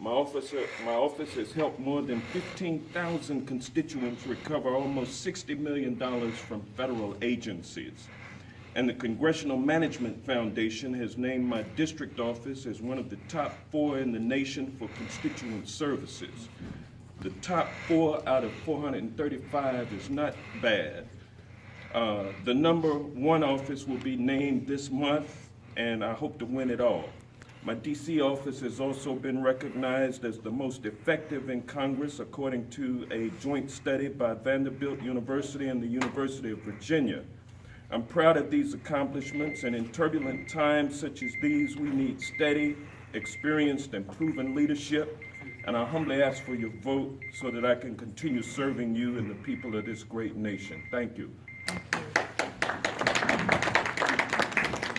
My office has helped more than 15,000 constituents recover almost $60 million from federal agencies. And the Congressional Management Foundation has named my district office as one of the top 4 in the nation for constituent services. The top 4 out of 435 is not bad. The number 1 office will be named this month, and I hope to win it all. My DC office has also been recognized as the most effective in Congress according to a joint study by Vanderbilt University and the University of Virginia. I'm proud of these accomplishments, and in turbulent times such as these, we need steady, experienced, and proven leadership, and I humbly ask for your vote so that I can continue serving you and the people of this great nation. Thank you.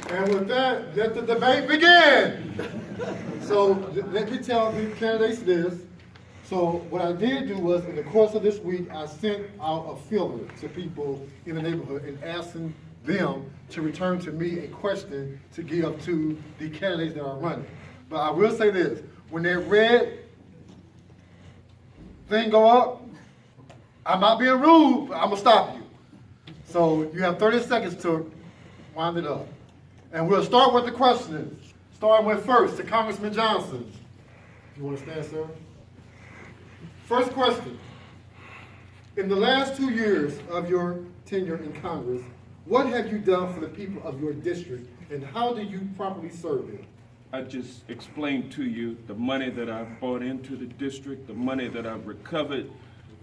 And with that, let the debate begin. So let me tell the candidates this. So what I did do was, in the course of this week, I sent out a feeler to people in the neighborhood and asking them to return to me a question to give to the candidates that are running. But I will say this, when that red thing go up, I'm not being rude, but I'm gonna stop you. So you have 30 seconds to wind it up. And we'll start with the questions, starting with first to Congressman Johnson. If you want to stand, sir. First question. In the last 2 years of your tenure in Congress, what have you done for the people of your district, and how do you properly serve them? I just explained to you the money that I've brought into the district, the money that I've recovered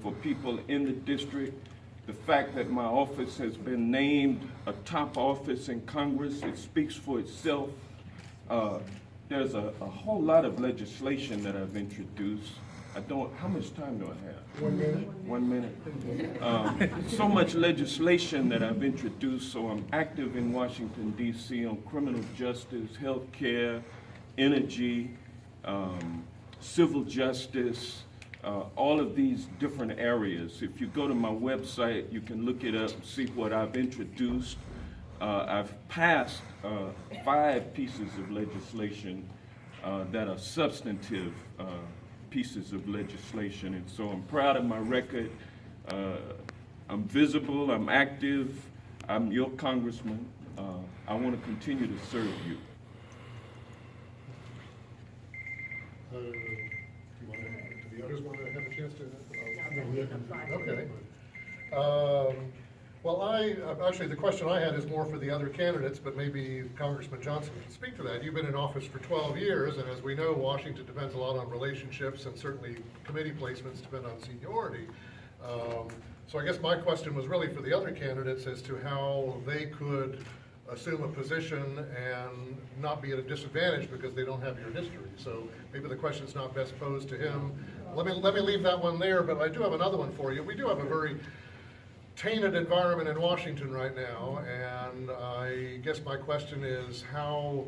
for people in the district, the fact that my office has been named a top office in Congress. It speaks for itself. There's a whole lot of legislation that I've introduced. How much time do I have? 1 minute. 1 minute. So much legislation that I've introduced, so I'm active in Washington, D.C. on criminal justice, health care, energy, civil justice, all of these different areas. If you go to my website, you can look it up and see what I've introduced. I've passed 5 pieces of legislation that are substantive pieces of legislation, and so I'm proud of my record. I'm visible, I'm active, I'm your congressman. I want to continue to serve you. Do the others want to have a chance to? Okay. Well, actually, the question I had is more for the other candidates, but maybe Congressman Johnson can speak to that. You've been in office for 12 years, and as we know, Washington depends a lot on relationships, and certainly committee placements depend on seniority. So I guess my question was really for the other candidates as to how they could assume a position and not be at a disadvantage because they don't have your history. So maybe the question's not best posed to him. Let me leave that one there, but I do have another one for you. We do have a very tainted environment in Washington right now, and I guess my question is how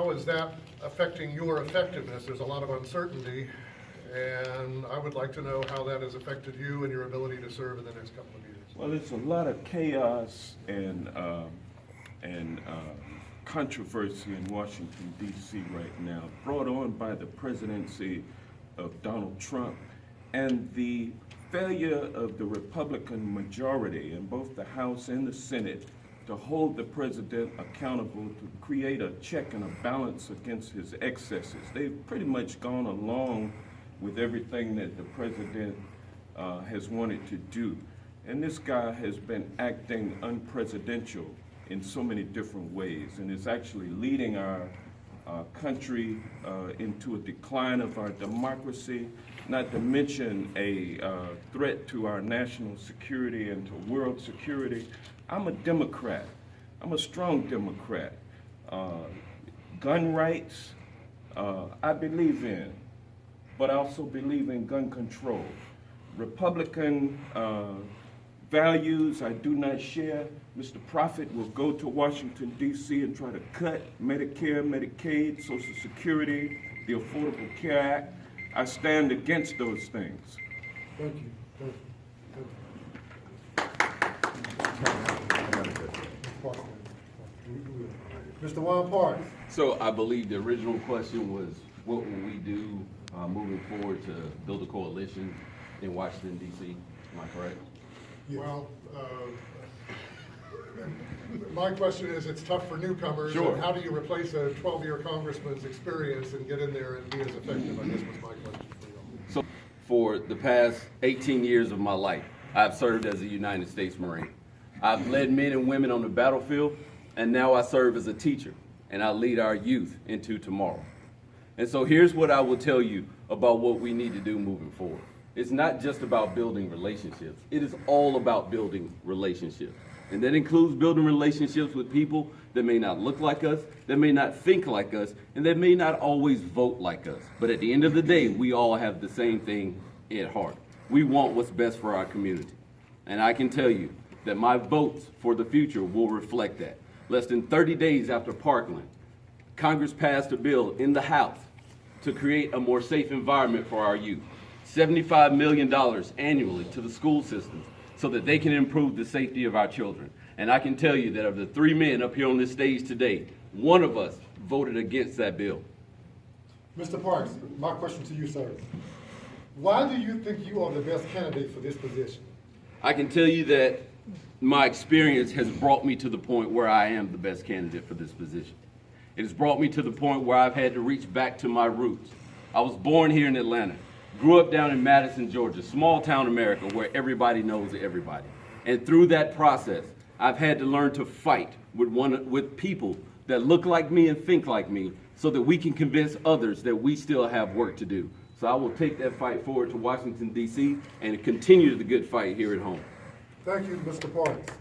is that affecting your effectiveness? There's a lot of uncertainty, and I would like to know how that has affected you and your ability to serve in the next couple of years. Well, it's a lot of chaos and controversy in Washington, D.C. right now, brought on by the presidency of Donald Trump and the failure of the Republican majority in both the House and the Senate to hold the president accountable, to create a check and a balance against his excesses. They've pretty much gone along with everything that the president has wanted to do. And this guy has been acting unpresidential in so many different ways, and is actually leading our country into a decline of our democracy, not to mention a threat to our national security and to world security. I'm a Democrat. I'm a strong Democrat. Gun rights, I believe in, but I also believe in gun control. Republican values I do not share. Mr. Prophet will go to Washington, D.C. and try to cut Medicare, Medicaid, Social Security, the Affordable Care Act. I stand against those things. Thank you. Mr. Juan Parks. So I believe the original question was what will we do moving forward to build a coalition in Washington, D.C.? Am I correct? Well, my question is, it's tough for newcomers. Sure. And how do you replace a 12-year congressman's experience and get in there and be as effective, I guess was my question for you. So, for the past 18 years of my life, I've served as a United States Marine. I've led men and women on the battlefield, and now I serve as a teacher, and I lead our youth into tomorrow. And so here's what I will tell you about what we need to do moving forward. It's not just about building relationships. It is all about building relationships. And that includes building relationships with people that may not look like us, that may not think like us, and that may not always vote like us. But at the end of the day, we all have the same thing at heart. We want what's best for our community. And I can tell you that my votes for the future will reflect that. Less than 30 days after Parkland, Congress passed a bill in the House to create a more safe environment for our youth. $75 million annually to the school systems so that they can improve the safety of our children. And I can tell you that of the 3 men up here on this stage today, one of us voted against that bill. Mr. Parks, my question to you, sir. Why do you think you are the best candidate for this position? I can tell you that my experience has brought me to the point where I am the best candidate for this position. It has brought me to the point where I've had to reach back to my roots. I was born here in Atlanta, grew up down in Madison, Georgia, small town America where everybody knows everybody. And through that process, I've had to learn to fight with people that look like me and think like me so that we can convince others that we still have work to do. So I will take that fight forward to Washington, D.C. and continue the good fight here at home. Thank you, Mr. Parks.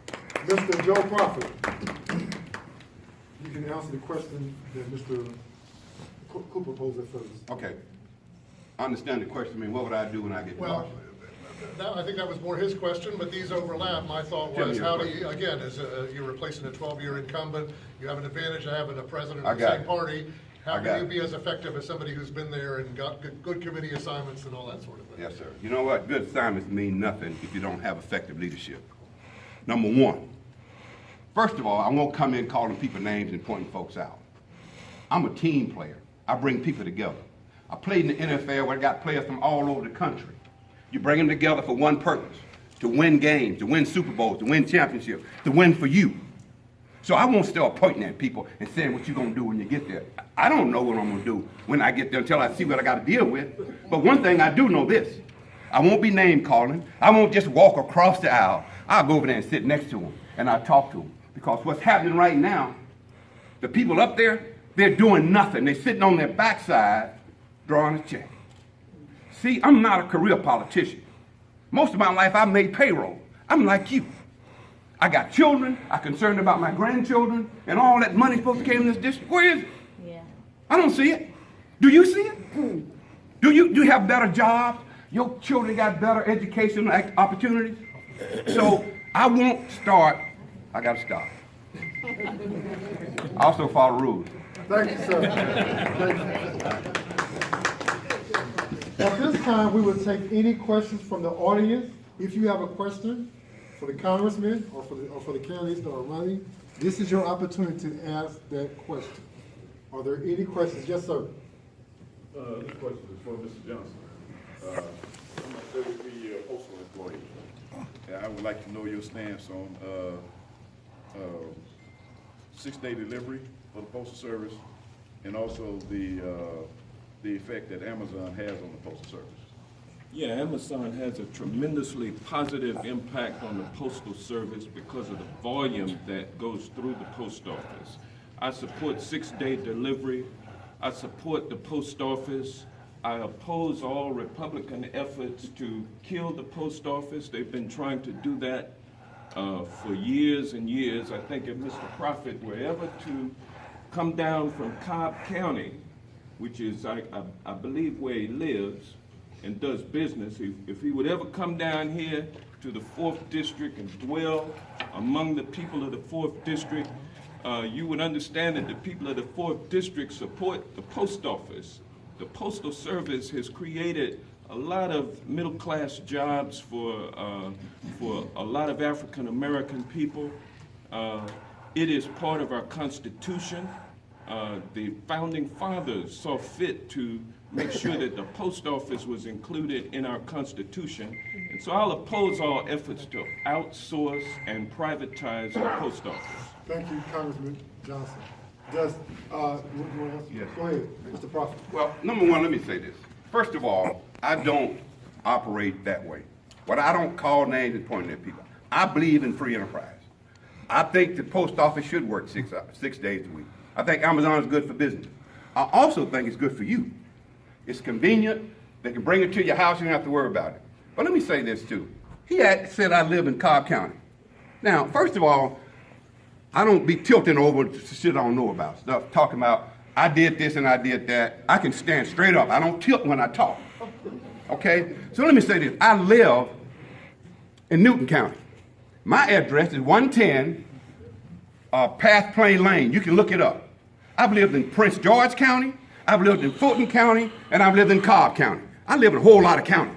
Mr. Joe Prophet, you can answer the question that Mr. Cooper posed at first. Okay. I understand the question. I mean, what would I do when I get to Well, Washington? I think that was more his question, but these overlap. My thought Tell me was, your how do question. you, again, as you're replacing a 12-year incumbent, you have an advantage of having a president I of the got same it. party. How I got can you it. be as effective as somebody who's been there and got good committee assignments and all that sort of thing? Yes, sir. You know what? Good assignments mean nothing if you don't have effective leadership. Number one, first of all, I won't come in calling people names and pointing folks out. I'm a team player. I bring people together. I played in the NFL where I got players from all over the country. You bring them together for one purpose, to win games, to win Super Bowls, to win championships, to win for you. So I won't start pointing at people and saying what you're gonna do when you get there. I don't know what I'm gonna do when I get there until I see what I gotta deal with. But one thing I do know this, I won't be name calling. I won't just walk across the aisle. I'll go over there and sit next to them and I'll talk to them. Because what's happening right now, the people up there, they're doing nothing. They're sitting on their backside drawing a check. See, I'm not a career politician. Most of my life I've made payroll. I'm like you. I got children, I'm concerned about my grandchildren, and all that money supposed to come in this district. Where is it? Yeah. I don't see it. Do you see it? Do you have better jobs? Your children got better educational opportunities? So I won't start, I gotta stop. I also follow rules. Thank you, sir. Thank you. At this time, we will take any questions from the audience. If you have a question for the congressman or for the candidates that are running, this is your opportunity to ask that question. Are there any questions? Yes, sir. This question is for Mr. Johnson. I'm a 33-year postal employee. And I would like to know your stance on 6-day delivery for the Postal Service and also the effect that Amazon has on the Postal Service. Yeah, Amazon has a tremendously positive impact on the Postal Service because of the volume that goes through the post office. I support 6-day delivery. I support the post office. I oppose all Republican efforts to kill the post office. They've been trying to do that for years and years. I think if Mr. Prophet were ever to come down from Cobb County, which is, I believe, where he lives and does business, if he would ever come down here to the 4th District and dwell among the people of the 4th District, you would understand that the people of the 4th District support the post office. The Postal Service has created a lot of middle-class jobs for a lot of African American people. It is part of our Constitution. the founding fathers saw fit to make sure that the post office was included in our Constitution. And so I'll oppose all efforts to outsource and privatize the post office. Thank you, Congressman Johnson. Does, Yes. go ahead, Mr. Prophet. Well, number one, let me say this. First of all, I don't operate that way. But I don't call names and point at people. I believe in free enterprise. I think the post office should work 6 days a week. I think Amazon is good for business. I also think it's good for you. It's convenient. They can bring it to your house. You don't have to worry about it. But let me say this too. He had said I live in Cobb County. Now, first of all, I don't be tilting over to shit I don't know about. Stuff talking about I did this and I did that. I can stand straight up. I don't tilt when I talk. Okay? So let me say this. I live in Newton County. My address is 110 Path Plain Lane. You can look it up. I've lived in Prince George County. I've lived in Fulton County. And I've lived in Cobb County. I live in a whole lot of counties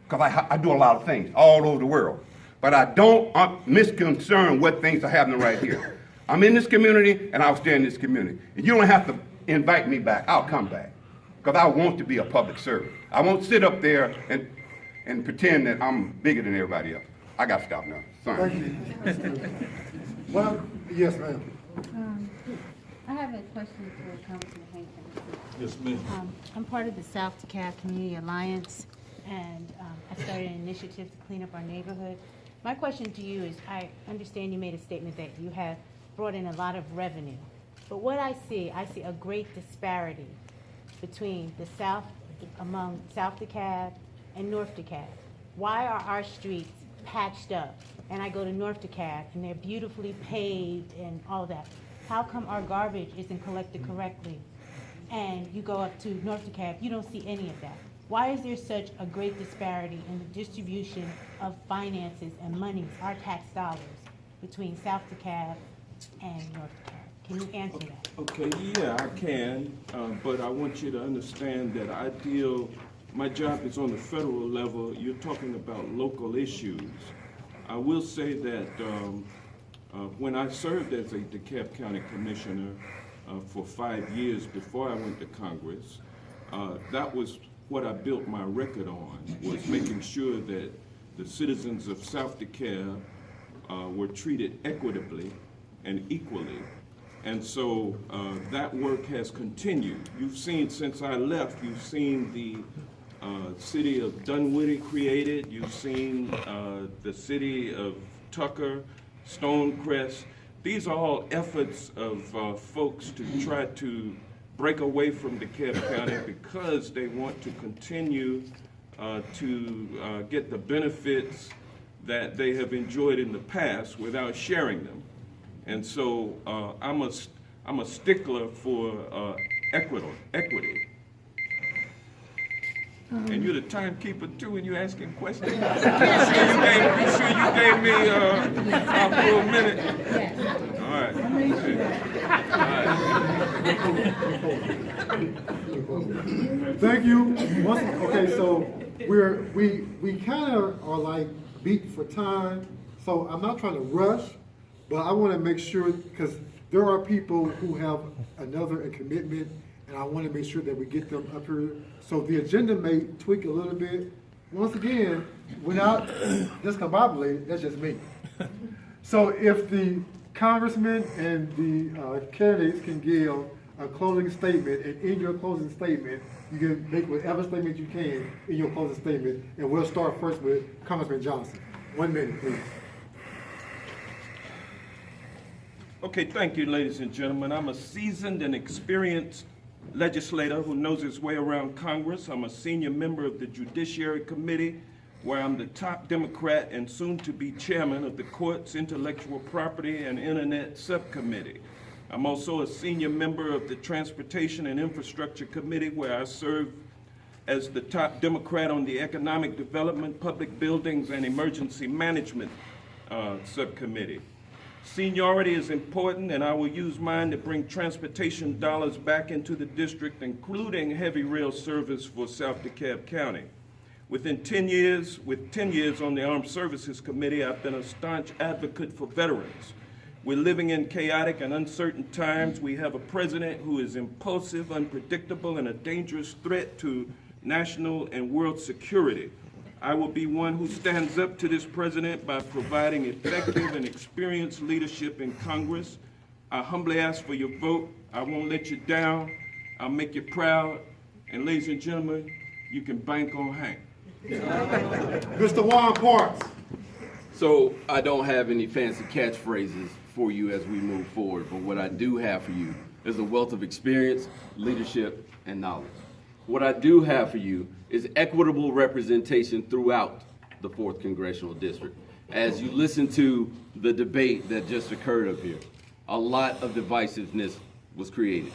because I do a lot of things all over the world. But I don't misconcern what things are happening right here. I'm in this community, and I'll stay in this community. And you don't have to invite me back. I'll come back because I want to be a public servant. I won't sit up there and pretend that I'm bigger than everybody else. I got to stop now. Sorry. Thank you. Well, yes, ma'am. I have a question for Congressman Hankton. Yes, ma'am. I'm part of the South DeKalb Community Alliance, and I started an initiative to clean up our neighborhood. My question to you is, I understand you made a statement that you have brought in a lot of revenue, but what I see a great disparity between among South DeKalb and North DeKalb. Why are our streets patched up? And I go to North DeKalb and they're beautifully paved and all that. How come our garbage isn't collected correctly? And you go up to North DeKalb, you don't see any of that. Why is there such a great disparity in the distribution of finances and monies, our tax dollars, between South DeKalb and North DeKalb? Can you answer that? Okay, yeah, I can, but I want you to understand that my job is on the federal level. You're talking about local issues. I will say that when I served as a DeKalb County Commissioner for 5 years before I went to Congress, that was what I built my record on, was making sure that the citizens of South DeKalb were treated equitably and equally. And so that work has continued. You've seen, since I left, you've seen the city of Dunwoody created. You've seen the city of Tucker, Stonecrest. These are all efforts of folks to try to break away from DeKalb County because they want to continue to get the benefits that they have enjoyed in the past without sharing them. And so I'm a stickler for equity. And you're the timekeeper too, and you're asking questions. You sure you gave me a full minute? Yes. All right. Thank you. Okay, so we kind of are like beat for time, so I'm not trying to rush, but I want to make sure, because there are people who have another commitment, and I want to make sure that we get them up here. So the agenda may tweak a little bit. Once again, without discombobulated, that's just me. So if the congressman and the candidates can give a closing statement, and in your closing statement, you can make whatever statement you can in your closing statement, and we'll start first with Congressman Johnson. 1 minute, please. Okay, thank you, ladies and gentlemen. I'm a seasoned and experienced legislator who knows his way around Congress. I'm a senior member of the Judiciary Committee, where I'm the top Democrat and soon to be chairman of the Court's Intellectual Property and Internet Subcommittee. I'm also a senior member of the Transportation and Infrastructure Committee, where I serve as the top Democrat on the Economic Development, Public Buildings, and Emergency Management Subcommittee. Seniority is important, and I will use mine to bring transportation dollars back into the district, including heavy rail service for South DeKalb County. With 10 years on the Armed Services Committee, I've been a staunch advocate for veterans. We're living in chaotic and uncertain times. We have a president who is impulsive, unpredictable, and a dangerous threat to national and world security. I will be one who stands up to this president by providing effective and experienced leadership in Congress. I humbly ask for your vote. I won't let you down. I'll make you proud. And ladies and gentlemen, you can bank on Hank. Mr. Juan Parks. So I don't have any fancy catchphrases for you as we move forward, but what I do have for you is a wealth of experience, leadership, and knowledge. What I do have for you is equitable representation throughout the 4th Congressional District. As you listen to the debate that just occurred up here, a lot of divisiveness was created.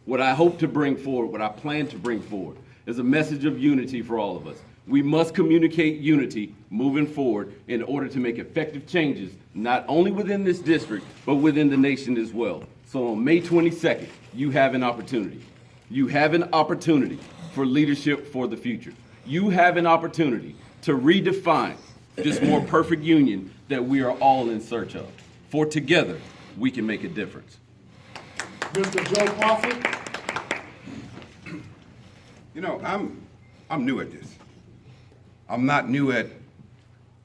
What I hope to bring forward, what I plan to bring forward, is a message of unity for all of us. We must communicate unity moving forward in order to make effective changes, not only within this district, but within the nation as well. So on May 22nd, you have an opportunity. You have an opportunity for leadership for the future. You have an opportunity to redefine this more perfect union that we are all in search of. For together, we can make a difference. Mr. Joe Crawford. You know, I'm new at this. I'm not new at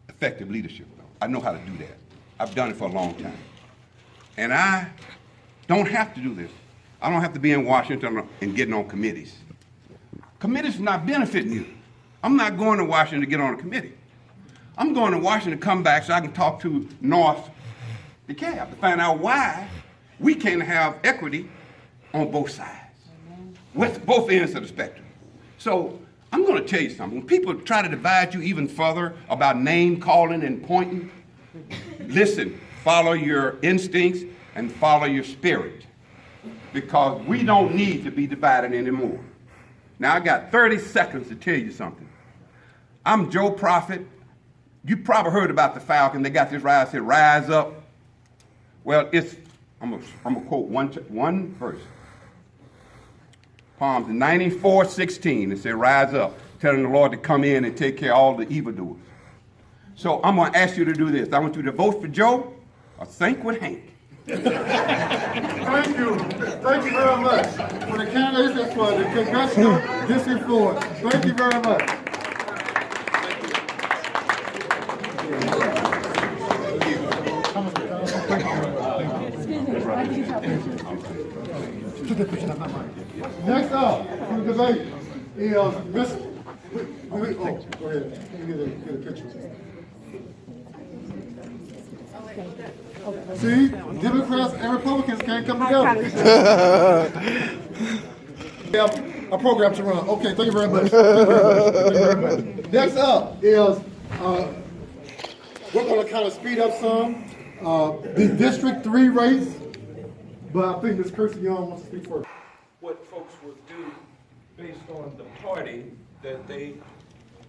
effective leadership, though. I know how to do that. I've done it for a long time. And I don't have to do this. I don't have to be in Washington and getting on committees. Committees are not benefiting you. I'm not going to Washington to get on a committee. I'm going to Washington to come back so I can talk to North DeKalb to find out why we can't have equity on both sides, with both ends of the spectrum. So I'm going to tell you something. When people try to divide you even further about name calling and pointing, listen, follow your instincts and follow your spirit, because we don't need to be divided anymore. Now, I got 30 seconds to tell you something. I'm Joe Prophet. You probably heard about the Falcon. They got this rise, said, rise up. Well, I'm gonna quote one verse. Psalms 94:16. It said, rise up, telling the Lord to come in and take care of all the evildoers. So I'm gonna ask you to do this. I want you to vote for Joe or think with Hank. Thank you. Thank you very much for the candidates and for the congressional district floor. Thank you very much. Next up for the debate is Miss. Go ahead. Get a picture. See, Democrats and Republicans can't come together. We have a program to run. Okay, thank you very much. Thank you very much. Next up is, we're going to kind of speed up some, the District 3 race, but I think Ms. Kirstie Young wants to speak first. What folks will do based on the party that they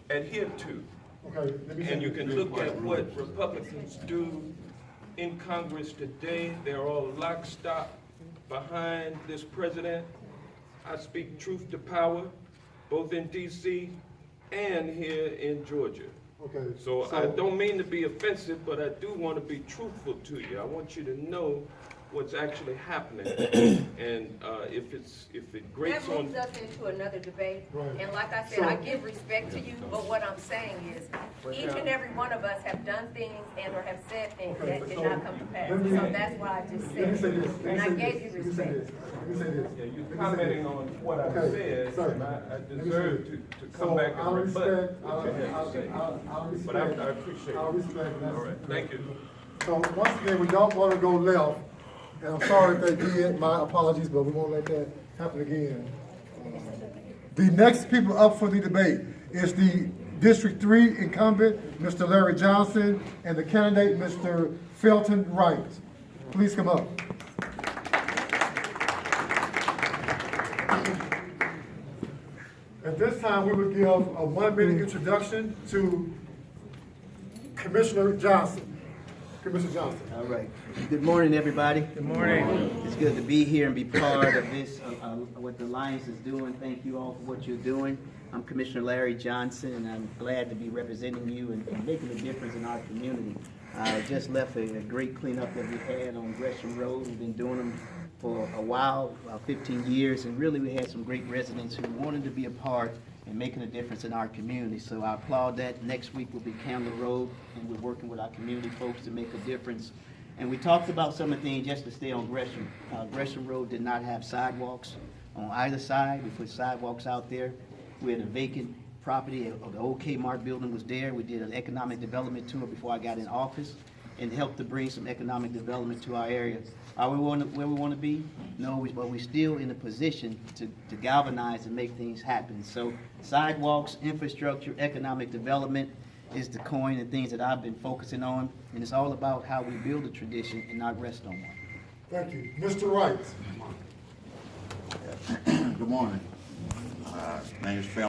adhere to. Okay, let me And you can look at what Republicans do in Congress today. They're all lockstep behind this president. I speak truth to power, both in D.C. and here in Georgia. Okay. So I don't mean to be offensive, but I do want to be truthful to you. I want you to know what's actually happening. And if it grates That on. moves us into another debate. Right. And like I said, I give respect to you, but what I'm saying is, each and every one of us have done things and or have said things that did not come to pass. let me- So that's why I just Let me say said, this. and I gave you respect. Let me say this. Yeah, you're commenting on what I Okay, said, sir. and I Let me deserve say to this. come So back I'll and rebut respect, what you had to say. But I appreciate I'll it. respect that. All right, thank you. So once again, we don't want to go left, and I'm sorry if they did, my apologies, but we won't let that happen again. The next people up for the debate is the District 3 incumbent, Mr. Larry Johnson, and the candidate, Mr. Felton Wright. Please come up. At this time, we will give a 1-minute introduction to Commissioner Johnson. Commissioner Johnson. All right. Good morning, everybody. Good morning. It's good to be here and be part of this, what the Alliance is doing. Thank you all for what you're doing. I'm Commissioner Larry Johnson, and I'm glad to be representing you and making a difference in our community. I just left a great cleanup that we had on Gresham Road. We've been doing them for a while, about 15 years, and really we had some great residents who wanted to be a part in making a difference in our community. So I applaud that. Next week will be Candler Road, and we're working with our community folks to make a difference. And we talked about some of the things just to stay on Gresham. Gresham Road did not have sidewalks on either side. We put sidewalks out there. We had a vacant property, the old Kmart building was there. We did an economic development tour before I got in office and helped to bring some economic development to our area. Are we where we want to be? No, but we're still in a position to galvanize and make things happen. So sidewalks, infrastructure, economic development is the coin and things that I've been focusing on. And it's all about how we build a tradition and not rest on one. Thank you. Mr. Wright. Good morning. My name is Phil.